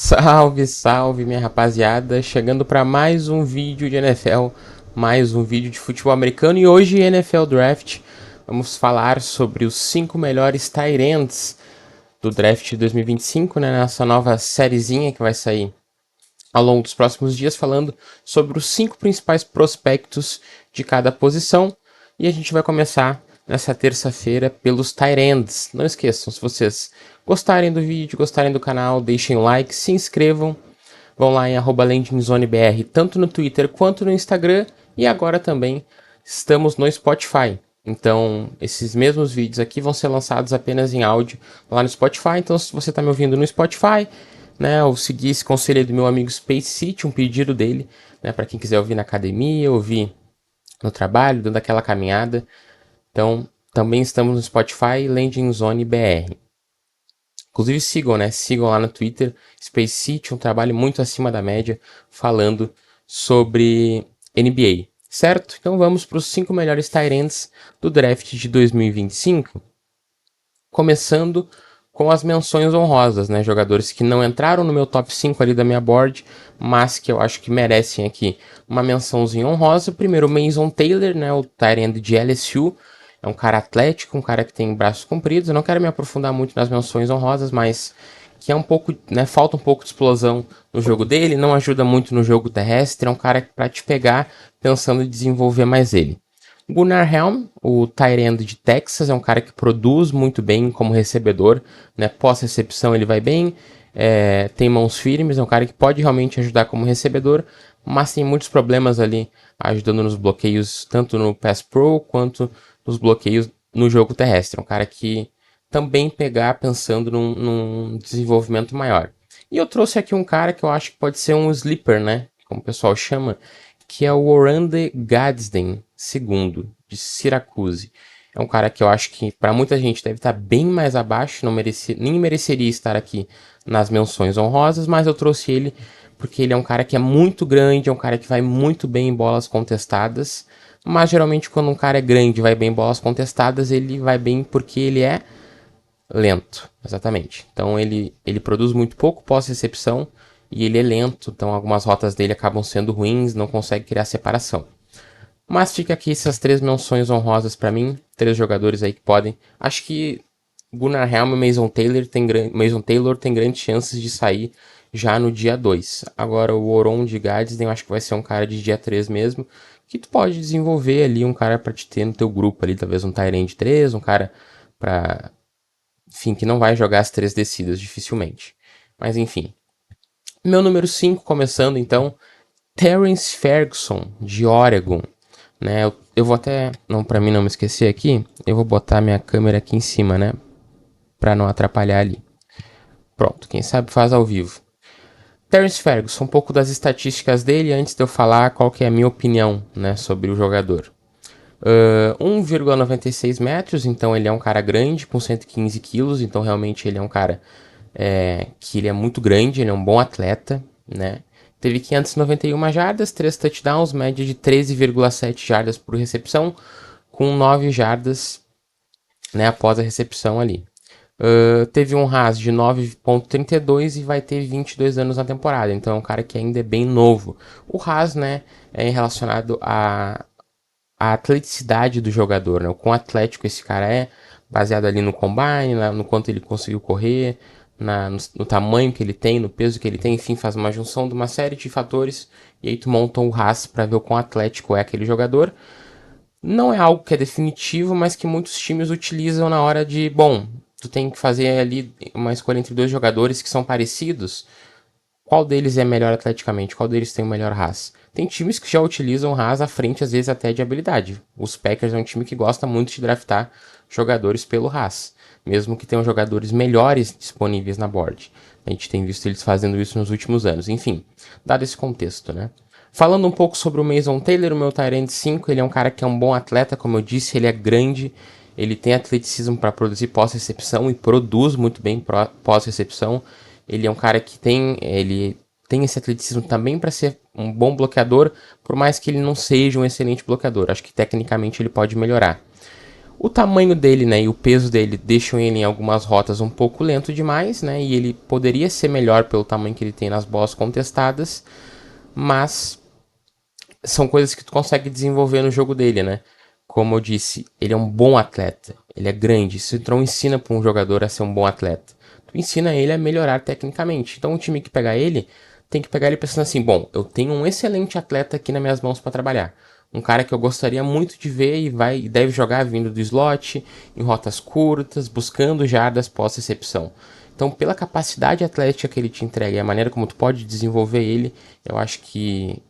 Salve, salve, minha rapaziada, chegando para mais um vídeo de NFL, mais um vídeo de futebol americano e hoje NFL Draft. Vamos falar sobre os 5 melhores tight ends do draft de 2025, né, nessa nova sériezinha que vai sair ao longo dos próximos dias, falando sobre os 5 principais prospectos de cada posição. E a gente vai começar nessa terça-feira pelos tight ends. Não esqueçam, se vocês gostarem do vídeo, gostarem do canal, deixem o like, se inscrevam. Vão lá em @landingzonebr, tanto no Twitter quanto no Instagram. E agora também estamos no Spotify. Então, esses mesmos vídeos aqui vão ser lançados apenas em áudio lá no Spotify. Então, se você está me ouvindo no Spotify, né, eu segui esse conselho do meu amigo Space City, um pedido dele, né, para quem quiser ouvir na academia, ouvir no trabalho, dando aquela caminhada. Então, também estamos no Spotify, Landing Zone BR. Inclusive sigam, né? Sigam lá no Twitter, Space City, um trabalho muito acima da média, falando sobre NBA, certo? Então vamos para os 5 melhores tight ends do draft de 2025, começando com as menções honrosas, né? Jogadores que não entraram no meu top 5 ali da minha board, mas que eu acho que merecem aqui uma mençãozinha honrosa. Primeiro, Mason Taylor, né? O tight end de LSU. É um cara atlético, um cara que tem braços compridos. Eu não quero me aprofundar muito nas menções honrosas, mas que é um pouco, né, falta um pouco de explosão no jogo dele, não ajuda muito no jogo terrestre, é um cara para te pegar pensando em desenvolver mais ele. Gunnar Helm, o tight end de Texas, é um cara que produz muito bem como recebedor, né? Pós-recepção ele vai bem, tem mãos firmes, é um cara que pode realmente ajudar como recebedor, mas tem muitos problemas ali ajudando nos bloqueios, tanto no Pass Pro quanto nos bloqueios no jogo terrestre. É um cara que também pegar pensando num desenvolvimento maior. E eu trouxe aqui um cara que eu acho que pode ser um sleeper, né? Como o pessoal chama, que é o Orlando Gadsden II, de Syracuse. É um cara que eu acho que para muita gente deve estar bem mais abaixo, nem mereceria estar aqui nas menções honrosas, mas eu trouxe ele porque ele é um cara que é muito grande, é um cara que vai muito bem em bolas contestadas, mas geralmente quando um cara é grande e vai bem em bolas contestadas, ele vai bem porque ele é lento, exatamente. Então ele produz muito pouco pós-recepção e ele é lento, então algumas rotas dele acabam sendo ruins, não consegue criar separação. Mas fica aqui essas 3 menções honrosas para mim, 3 jogadores aí que podem. Acho que Gunnar Helm e Mason Taylor tem grandes chances de sair já no dia 2. Agora o Oron de Gadsden eu acho que vai ser um cara de dia 3 mesmo, que tu pode desenvolver ali um cara para te ter no teu grupo ali, talvez um tight end 3, um cara para, enfim, que não vai jogar as 3 descidas dificilmente. Mas enfim. Meu número 5, começando então, Terrence Ferguson, de Oregon. Né, eu vou até, não, para mim não me esquecer aqui, eu vou botar minha câmera aqui em cima, né, para não atrapalhar ali. Pronto, quem sabe faz ao vivo. Terrence Ferguson, um pouco das estatísticas dele antes de eu falar qual que é a minha opinião, né, sobre o jogador. 1,96 metros, então ele é um cara grande, com 115 quilos, então realmente ele é um cara que ele é muito grande, ele é um bom atleta, né? Teve 591 jardas, 3 touchdowns, média de 13,7 jardas por recepção, com 9 jardas, né, após a recepção ali. Teve um RAS de 9,32 e vai ter 22 anos na temporada, então é um cara que ainda é bem novo. O RAS, né, é relacionado a atleticidade do jogador, né? O quão atlético esse cara é, baseado ali no combine, no quanto ele conseguiu correr, no tamanho que ele tem, no peso que ele tem, enfim, faz uma junção de uma série de fatores e aí tu monta um RAS para ver o quão atlético é aquele jogador. Não é algo que é definitivo, mas que muitos times utilizam na hora de, bom, tu tem que fazer ali uma escolha entre 2 jogadores que são parecidos. Qual deles é melhor atleticamente? Qual deles tem o melhor RAS? Tem times que já utilizam RAS à frente, às vezes até de habilidade. Os Packers é um time que gosta muito de draftar jogadores pelo RAS, mesmo que tenham jogadores melhores disponíveis na board. A gente tem visto eles fazendo isso nos últimos anos. Enfim, dado esse contexto, né? Falando um pouco sobre o Mason Taylor, o meu tight end 5, ele é um cara que é um bom atleta, como eu disse, ele é grande, ele tem atleticismo para produzir pós-recepção e produz muito bem pós-recepção. Ele é um cara que ele tem esse atleticismo também para ser um bom bloqueador, por mais que ele não seja um excelente bloqueador. Acho que tecnicamente ele pode melhorar. O tamanho dele, né, e o peso dele deixam ele em algumas rotas um pouco lento demais, né, e ele poderia ser melhor pelo tamanho que ele tem nas bolas contestadas, mas são coisas que tu consegue desenvolver no jogo dele, né? Como eu disse, ele é um bom atleta, ele é grande, se tu não ensina para um jogador a ser um bom atleta, tu ensina ele a melhorar tecnicamente. Então o time que pegar ele, tem que pegar ele pensando assim, bom, eu tenho um excelente atleta aqui nas minhas mãos para trabalhar. Um cara que eu gostaria muito de ver e deve jogar vindo do slot, em rotas curtas, buscando jardas pós-recepção. Então, pela capacidade atlética que ele te entrega e a maneira como tu pode desenvolver ele, eu acho que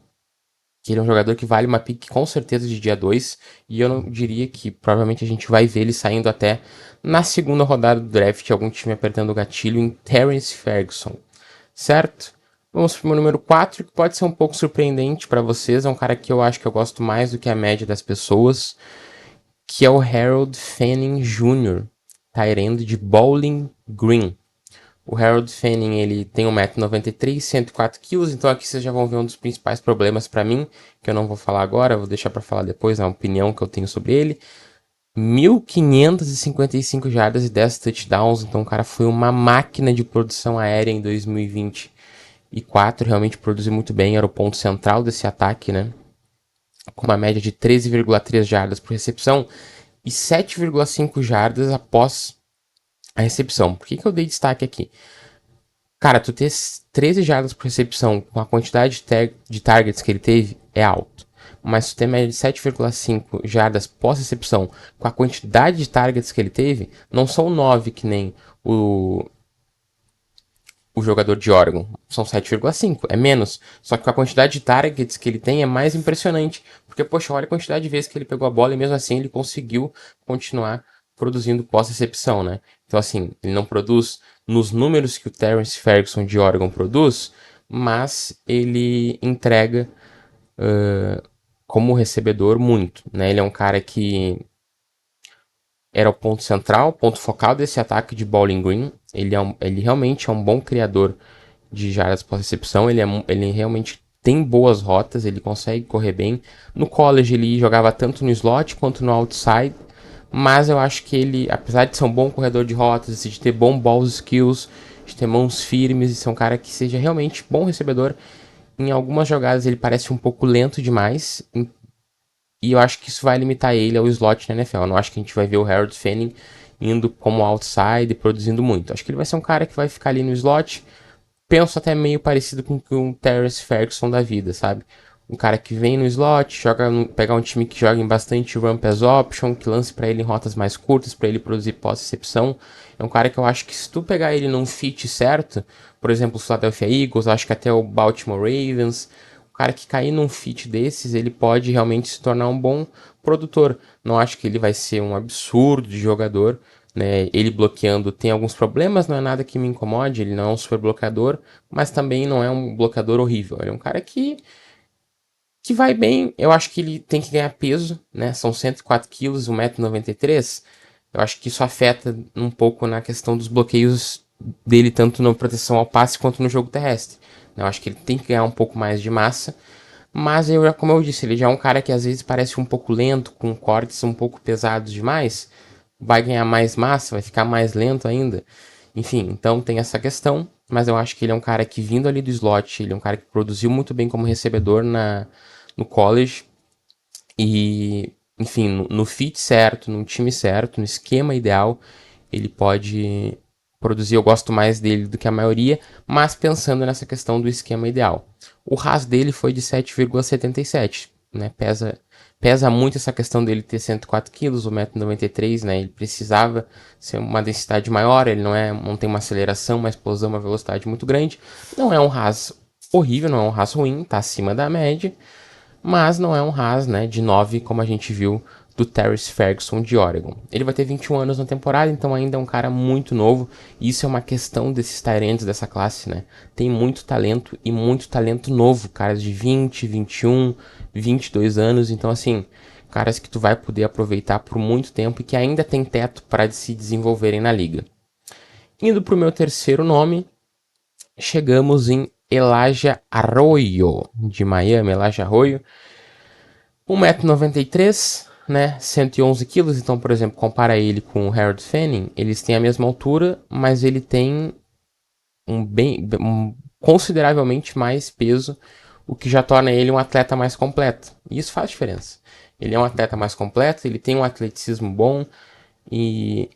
ele é um jogador que vale uma pick com certeza de dia 2. E eu não diria que provavelmente a gente vai ver ele saindo até na segunda rodada do draft, algum time apertando o gatilho em Terrence Ferguson, certo? Vamos para o meu número 4, que pode ser um pouco surpreendente para vocês. É um cara que eu acho que eu gosto mais do que a média das pessoas, que é o Harold Fanning Jr., tight end de Bowling Green. O Harold Fanning, ele tem 1,93 m, 104 kg, então aqui vocês já vão ver um dos principais problemas para mim, que eu não vou falar agora, vou deixar para falar depois, a opinião que eu tenho sobre ele. 1.555 jardas e 10 touchdowns, então o cara foi uma máquina de produção aérea em 2024, realmente produziu muito bem, era o ponto central desse ataque, né? Com uma média de 13,3 jardas por recepção e 7,5 jardas após a recepção. Por que eu dei destaque aqui? Cara, tu ter 13 jardas por recepção com a quantidade de targets que ele teve é alto. Mas tu ter média de 7,5 jardas pós-recepção com a quantidade de targets que ele teve, não são 9 que nem o, o jogador de Oregon. São 7,5, é menos. Só que com a quantidade de targets que ele tem é mais impressionante. Porque, poxa, olha a quantidade de vezes que ele pegou a bola e mesmo assim ele conseguiu continuar produzindo pós-recepção, né? Então, assim, ele não produz nos números que o Terrence Ferguson de Oregon produz, mas ele entrega como recebedor muito, né? Ele é um cara que era o ponto central, ponto focal desse ataque de Bowling Green. Ele realmente é um bom criador de jardas pós-recepção. Ele realmente tem boas rotas, ele consegue correr bem. No college ele jogava tanto no slot quanto no outside, mas eu acho que ele, apesar de ser um bom corredor de rotas, de ter bom ball skills, de ter mãos firmes, de ser um cara que seja realmente bom recebedor, em algumas jogadas ele parece um pouco lento demais, e eu acho que isso vai limitar ele ao slot na NFL. Eu não acho que a gente vai ver o Harold Fanning indo como outside e produzindo muito. Acho que ele vai ser um cara que vai ficar ali no slot. Penso até meio parecido com o Terrence Ferguson da vida, sabe? Um cara que vem no slot, pegar um time que joga em bastante run pass option, que lance para ele em rotas mais curtas, para ele produzir pós-recepção. É um cara que eu acho que se tu pegar ele num fit certo, por exemplo, o Philadelphia Eagles, acho que até o Baltimore Ravens, o cara que cair num fit desses, ele pode realmente se tornar um bom produtor. Não acho que ele vai ser um absurdo de jogador, né? Ele bloqueando tem alguns problemas, não é nada que me incomode, ele não é um super bloqueador, mas também não é um bloqueador horrível. Ele é um cara que vai bem. Eu acho que ele tem que ganhar peso, né? São 104 quilos, 1,93 m. Eu acho que isso afeta um pouco na questão dos bloqueios dele, tanto na proteção ao passe quanto no jogo terrestre. Eu acho que ele tem que ganhar um pouco mais de massa. Mas, como eu disse, ele já é um cara que às vezes parece um pouco lento, com cortes um pouco pesados demais. Vai ganhar mais massa, vai ficar mais lento ainda. Enfim, então tem essa questão. Mas eu acho que ele é um cara que, vindo ali do slot, ele é um cara que produziu muito bem como recebedor no college. E, enfim, no fit certo, no time certo, no esquema ideal, ele pode produzir. Eu gosto mais dele do que a maioria, mas pensando nessa questão do esquema ideal. O RAS dele foi de 7,77, né? Pesa muito essa questão dele ter 104 quilos, 1,93 m, né? Ele precisava ser uma densidade maior, ele não tem uma aceleração, uma explosão, uma velocidade muito grande. Não é um RAS horrível, não é um RAS ruim, tá acima da média, mas não é um Haas, né, de 9, como a gente viu do Terrence Ferguson de Oregon. Ele vai ter 21 anos na temporada, então ainda é um cara muito novo, e isso é uma questão desses tight ends dessa classe, né? Tem muito talento e muito talento novo, caras de 20, 21, 22 anos, então assim, caras que tu vai poder aproveitar por muito tempo e que ainda tem teto para se desenvolverem na liga. Indo para o meu terceiro nome, chegamos em Elijah Arroyo, de Miami. Elijah Arroyo, 1,93 m, né, 111 quilos, então, por exemplo, compara ele com o Harold Fanning, eles têm a mesma altura, mas ele tem consideravelmente mais peso, o que já torna ele um atleta mais completo. E isso faz diferença. Ele é um atleta mais completo, ele tem um atleticismo bom e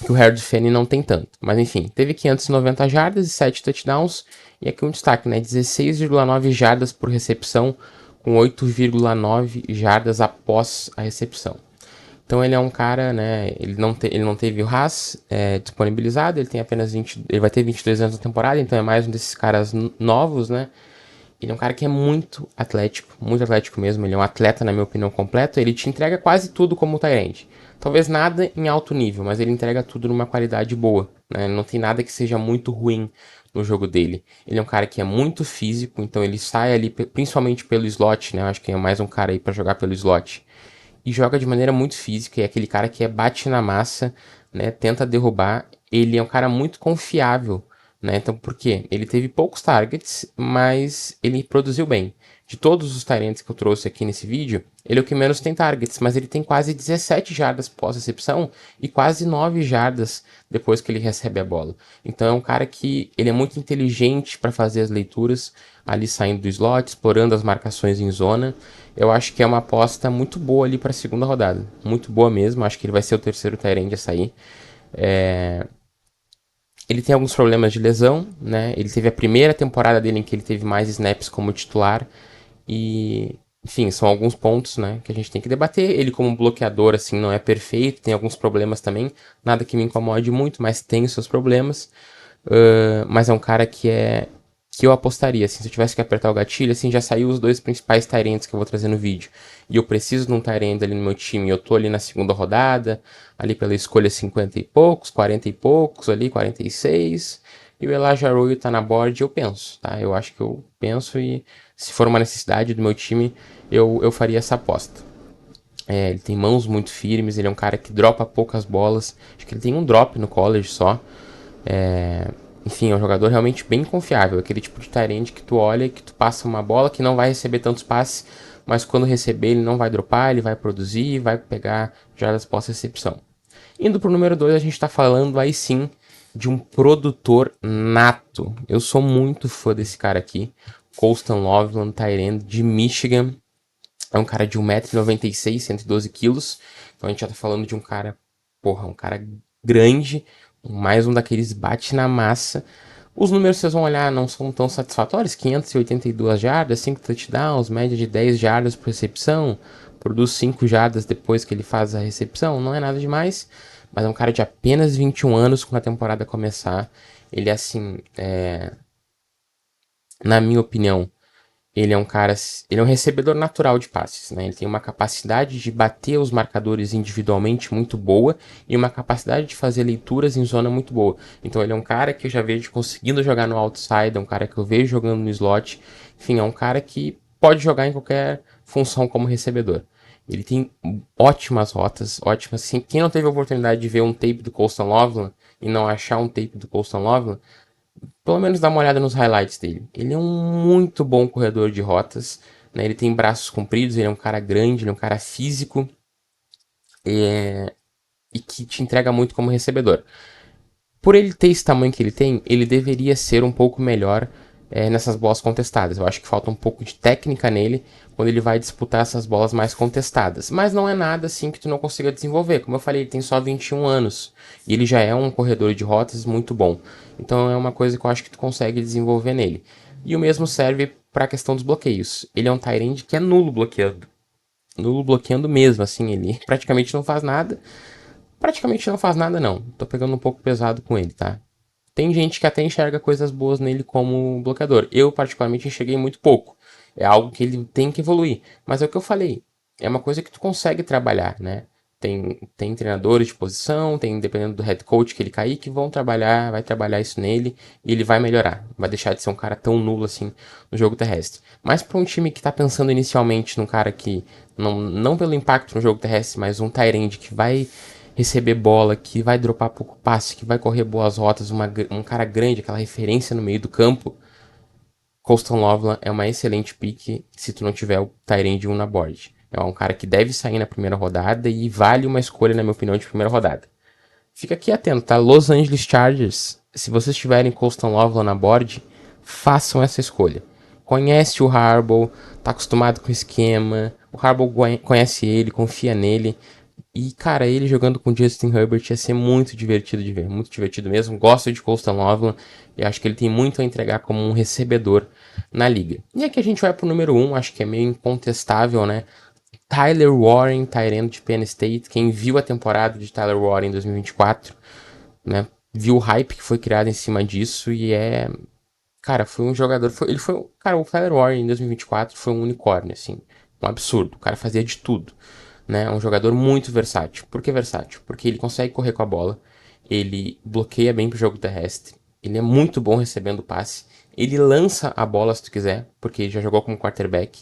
que o Harold Fanning não tem tanto. Mas enfim, teve 590 jardas e 7 touchdowns. E aqui um destaque, né? 16,9 jardas por recepção, com 8,9 jardas após a recepção. Então ele é um cara, né? Ele não teve o Haas disponibilizado, ele tem apenas 20. Ele vai ter 22 anos na temporada, então é mais um desses caras novos, né? Ele é um cara que é muito atlético mesmo. Ele é um atleta, na minha opinião, completo. Ele te entrega quase tudo como Tyrande. Talvez nada em alto nível, mas ele entrega tudo numa qualidade boa. Né? Não tem nada que seja muito ruim no jogo dele. Ele é um cara que é muito físico, então ele sai ali, principalmente pelo slot, né? Eu acho que é mais um cara aí para jogar pelo slot. E joga de maneira muito física. É aquele cara que bate na massa, né? Tenta derrubar. Ele é um cara muito confiável, né? Então, por quê? Ele teve poucos targets, mas ele produziu bem. De todos os targets que eu trouxe aqui nesse vídeo, ele é o que menos tem targets, mas ele tem quase 17 jardas pós-recepção e quase 9 jardas depois que ele recebe a bola. Então é um cara que ele é muito inteligente para fazer as leituras ali saindo do slot, explorando as marcações em zona. Eu acho que é uma aposta muito boa ali para a segunda rodada. Muito boa mesmo, acho que ele vai ser o terceiro tight end a sair. Ele tem alguns problemas de lesão, né? Ele teve a primeira temporada dele em que ele teve mais snaps como titular. E, enfim, são alguns pontos, né, que a gente tem que debater. Ele como bloqueador, assim, não é perfeito, tem alguns problemas também. Nada que me incomode muito, mas tem os seus problemas. Mas é um cara que eu apostaria, assim, se eu tivesse que apertar o gatilho, assim, já saiu os dois principais Tyrants que eu vou trazer no vídeo. E eu preciso de um Tyrant ali no meu time, eu tô ali na segunda rodada, ali pela escolha 50 e poucos, 40 e poucos, ali 46, e o Elijah Arroyo tá na board, eu penso, tá? Eu acho que eu penso e se for uma necessidade do meu time, eu faria essa aposta. Ele tem mãos muito firmes, ele é um cara que dropa poucas bolas, acho que ele tem um drop no college só, enfim, é um jogador realmente bem confiável. Aquele tipo de tight end que tu olha, que tu passa uma bola, que não vai receber tantos passes, mas quando receber ele não vai dropar, ele vai produzir, vai pegar jardas pós-recepção. Indo pro número 2, a gente tá falando aí sim de um produtor nato. Eu sou muito fã desse cara aqui. Colston Loveland, tight end de Michigan. É um cara de 1,96m, 112 quilos. Então a gente já tá falando de um cara, porra, um cara grande, mais um daqueles bate na massa. Os números vocês vão olhar não são tão satisfatórios, 582 jardas, 5 touchdowns, média de 10 jardas por recepção, produz 5 jardas depois que ele faz a recepção, não é nada demais, mas é um cara de apenas 21 anos quando a temporada começar. Ele assim, na minha opinião, ele é um cara, ele é um recebedor natural de passes, né? Ele tem uma capacidade de bater os marcadores individualmente muito boa e uma capacidade de fazer leituras em zona muito boa. Então ele é um cara que eu já vejo conseguindo jogar no outside, é um cara que eu vejo jogando no slot. Enfim, é um cara que pode jogar em qualquer função como recebedor. Ele tem ótimas rotas, ótimas. Assim, quem não teve a oportunidade de ver um tape do Colston Loveland e não achar um tape do Colston Loveland, pelo menos dá uma olhada nos highlights dele. Ele é um muito bom corredor de rotas, né? Ele tem braços compridos, ele é um cara grande, ele é um cara físico e que te entrega muito como recebedor. Por ele ter esse tamanho que ele tem, ele deveria ser um pouco melhor nessas bolas contestadas. Eu acho que falta um pouco de técnica nele quando ele vai disputar essas bolas mais contestadas. Mas não é nada assim que tu não consiga desenvolver. Como eu falei, ele tem só 21 anos e ele já é um corredor de rotas muito bom. Então é uma coisa que eu acho que tu consegue desenvolver nele. E o mesmo serve para a questão dos bloqueios. Ele é um tight end que é nulo bloqueando. Nulo bloqueando mesmo, assim, ele praticamente não faz nada. Praticamente não faz nada não. Tô pegando um pouco pesado com ele, tá? Tem gente que até enxerga coisas boas nele como bloqueador. Eu, particularmente, enxerguei muito pouco. É algo que ele tem que evoluir. Mas é o que eu falei. É uma coisa que tu consegue trabalhar, né? Tem treinadores de posição, tem, dependendo do head coach que ele cair, que vão trabalhar, vai trabalhar isso nele e ele vai melhorar. Vai deixar de ser um cara tão nulo assim no jogo terrestre. Mas para um time que tá pensando inicialmente num cara que, não pelo impacto no jogo terrestre, mas um tight end que vai receber bola, que vai dropar pouco passe, que vai correr boas rotas, um cara grande, aquela referência no meio do campo, Colston Loveland é uma excelente pick se tu não tiver o Tyrande 1 na board. É um cara que deve sair na primeira rodada e vale uma escolha, na minha opinião, de primeira rodada. Fica aqui atento, tá? Los Angeles Chargers, se vocês tiverem Colston Loveland na board, façam essa escolha. Conhece o Harbaugh, tá acostumado com o esquema, o Harbaugh conhece ele, confia nele. E, cara, ele jogando com Justin Herbert ia ser muito divertido de ver, muito divertido mesmo. Gosto de Colston Loveland e acho que ele tem muito a entregar como um recebedor na liga. E aqui a gente vai pro número 1, acho que é meio incontestável, né? Tyler Warren, tight end de Penn State. Quem viu a temporada de Tyler Warren em 2024, né? Viu o hype que foi criado em cima disso e é... Cara, foi um jogador... Cara, o Tyler Warren em 2024 foi um unicórnio, assim. Um absurdo. O cara fazia de tudo, né? Um jogador muito versátil. Por que versátil? Porque ele consegue correr com a bola. Ele bloqueia bem pro jogo terrestre. Ele é muito bom recebendo passe. Ele lança a bola se tu quiser, porque ele já jogou como quarterback.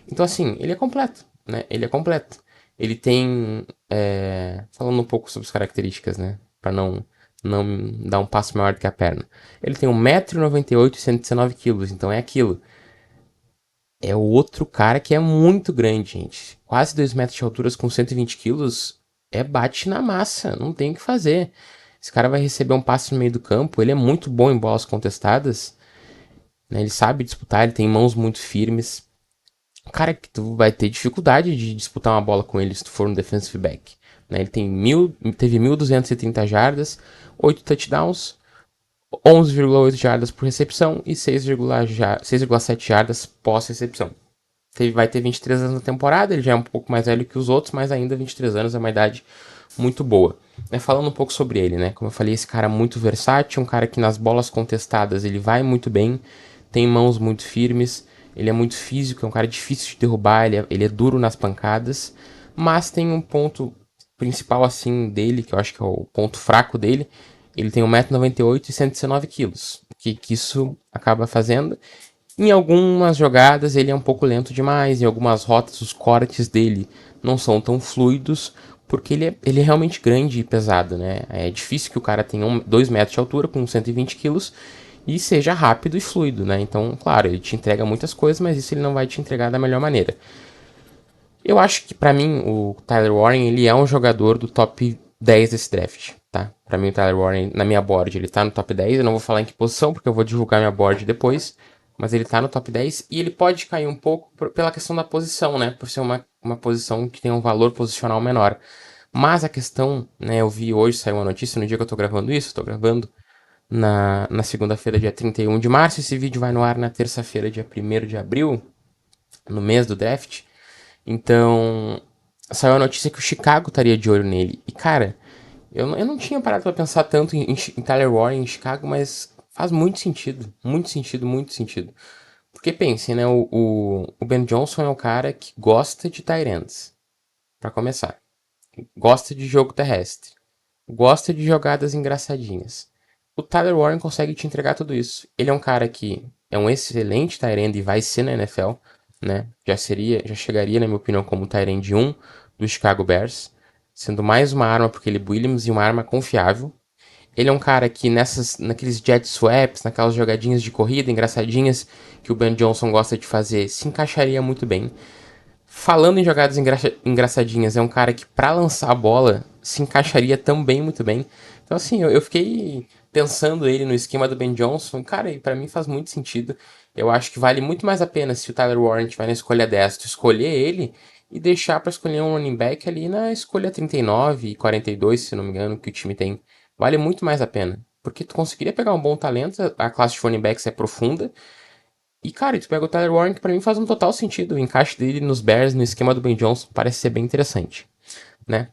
Então, assim, ele é completo, né? Ele é completo. Ele tem... falando um pouco sobre as características, né? Pra não dar um passo maior do que a perna. Ele tem 1,98m e 119kg, então é aquilo. É outro cara que é muito grande, gente. Quase 2 metros de altura com 120kg. É bate na massa, não tem o que fazer. Esse cara vai receber um passe no meio do campo. Ele é muito bom em bolas contestadas, né? Ele sabe disputar, ele tem mãos muito firmes. O cara que tu vai ter dificuldade de disputar uma bola com ele se tu for um defensive back, né? Ele teve 1.230 jardas, 8 touchdowns, 11,8 jardas por recepção e 6,7 jardas pós-recepção. Vai ter 23 anos na temporada, ele já é um pouco mais velho que os outros, mas ainda 23 anos é uma idade muito boa. Falando um pouco sobre ele, né? Como eu falei, esse cara é muito versátil, um cara que nas bolas contestadas ele vai muito bem, tem mãos muito firmes, ele é muito físico, é um cara difícil de derrubar, ele é duro nas pancadas, mas tem um ponto principal assim dele, que eu acho que é o ponto fraco dele. Ele tem 1,98m e 119kg. O que isso acaba fazendo? Em algumas jogadas ele é um pouco lento demais, em algumas rotas os cortes dele não são tão fluidos, porque ele é realmente grande e pesado, né? É difícil que o cara tenha 2 metros de altura com 120kg e seja rápido e fluido, né? Então, claro, ele te entrega muitas coisas, mas isso ele não vai te entregar da melhor maneira. Eu acho que pra mim o Tyler Warren ele é um jogador do top 10 desse draft, tá? Pra mim o Tyler Warren na minha board ele tá no top 10, eu não vou falar em que posição porque eu vou divulgar minha board depois, mas ele tá no top 10 e ele pode cair um pouco pela questão da posição, né? Por ser uma posição que tem um valor posicional menor. Mas a questão, né, eu vi hoje, saiu uma notícia no dia que eu tô gravando isso, tô gravando na segunda-feira, dia 31 de março, esse vídeo vai no ar na terça-feira, dia 1º de abril, no mês do draft. Então, saiu a notícia que o Chicago estaria de olho nele. E, cara, eu não tinha parado pra pensar tanto em Tyler Warren em Chicago, mas faz muito sentido. Muito sentido, muito sentido. Porque pense, né? O Ben Johnson é um cara que gosta de tight ends, pra começar. Gosta de jogo terrestre. Gosta de jogadas engraçadinhas. O Tyler Warren consegue te entregar tudo isso. Ele é um cara que é um excelente tight end e vai ser na NFL, né? Já chegaria, na minha opinião, como tight end 1 do Chicago Bears, sendo mais uma arma porque ele Williams e uma arma confiável. Ele é um cara que naqueles jet swaps, naquelas jogadinhas de corrida engraçadinhas que o Ben Johnson gosta de fazer, se encaixaria muito bem. Falando em jogadas engraçadinhas, é um cara que pra lançar a bola se encaixaria também muito bem. Então assim, eu fiquei pensando ele no esquema do Ben Johnson, cara, e pra mim faz muito sentido. Eu acho que vale muito mais a pena se o Tyler Warren tiver na escolha 10, tu escolher ele e deixar pra escolher um running back ali na escolha 39 e 42, se não me engano, que o time tem. Vale muito mais a pena. Porque tu conseguiria pegar um bom talento, a classe de running backs é profunda, e, cara, tu pega o Tyler Warren, que pra mim faz um total sentido. O encaixe dele nos Bears, no esquema do Ben Johnson, parece ser bem interessante, né?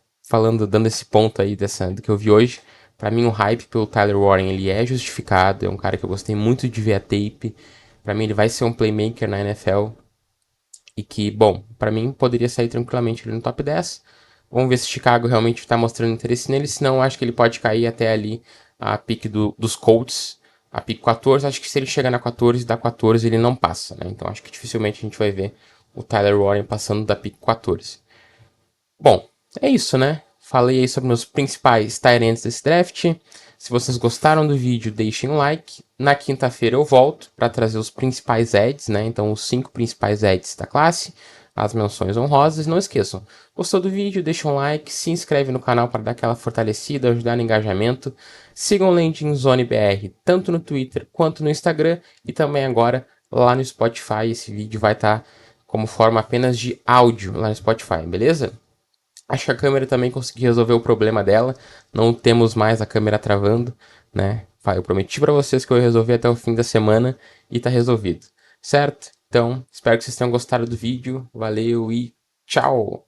Dando esse ponto aí do que eu vi hoje, pra mim o hype pelo Tyler Warren, ele é justificado. É um cara que eu gostei muito de ver a tape. Pra mim ele vai ser um playmaker na NFL. E que, bom, pra mim poderia sair tranquilamente ali no top 10. Vamos ver se Chicago realmente tá mostrando interesse nele. Senão, acho que ele pode cair até ali a pick dos Colts, a pick 14. Acho que se ele chegar na 14, da 14 ele não passa, né? Então acho que dificilmente a gente vai ver o Tyler Warren passando da pick 14. Bom, é isso, né? Falei aí sobre meus principais tight ends desse draft. Se vocês gostaram do vídeo, deixem um like. Na quinta-feira eu volto para trazer os principais ads, né? Então, os 5 principais ads da classe. as menções honrosas. Não esqueçam, gostou do vídeo? Deixa um like, se inscreve no canal para dar aquela fortalecida, ajudar no engajamento. Sigam o Landing Zone BR tanto no Twitter quanto no Instagram e também agora lá no Spotify. Esse vídeo vai estar como forma apenas de áudio lá no Spotify, beleza? Acho que a câmera também consegui resolver o problema dela. Não temos mais a câmera travando, né? Eu prometi para vocês que eu ia resolver até o fim da semana e tá resolvido, certo? Então, espero que vocês tenham gostado do vídeo. Valeu e tchau!